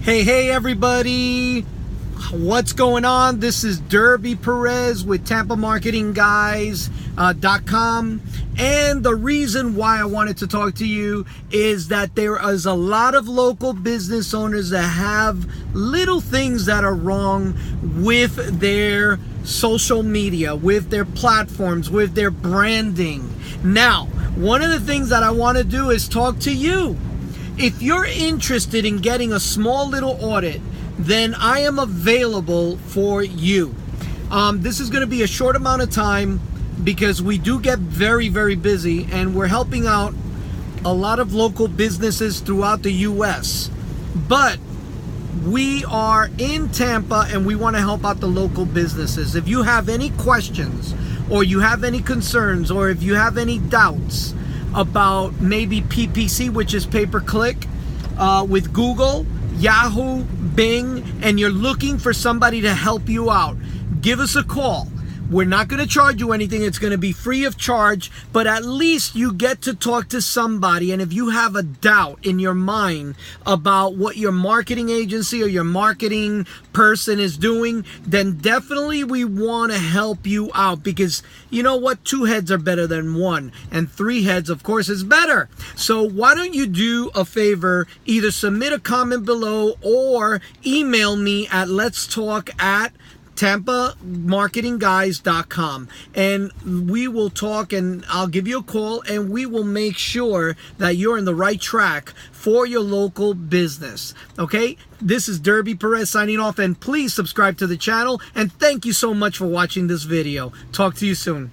Hey everybody, what's going on? This is Derby Perez with TampaMarketingGuys.com, and the reason why I wanted to talk to you is that there is a lot of local business owners that have little things that are wrong with their social media, with their platforms, with their branding. Now, one of the things that I want to do is talk to you. If you're interested in getting a small little audit, then I am available for you. This is going to be a short amount of time because we do get very busy, and we're helping out a lot of local businesses throughout the US. But we are in Tampa and we want to help out the local businesses. If you have any questions, or you have any concerns, or if you have any doubts about maybe PPC, which is pay-per-click, with Google, Yahoo, Bing, and you're looking for somebody to help you out, give us a call. We're not going to charge you anything. It's going to be free of charge, but at least you get to talk to somebody. And if you have a doubt in your mind about what your marketing agency or your marketing person is doing, then definitely we want to help you out, because you know what? 2 heads are better than 1, and 3 heads, of course, is better. So why don't you do a favor? Either submit a comment below or email me at letstalk@TampaMarketingGuys.com, and we will talk, and I'll give you a call, and we will make sure that you're in the right track for your local business. Okay, this is Derby Perez signing off, and please subscribe to the channel, and thank you so much for watching this video. Talk to you soon.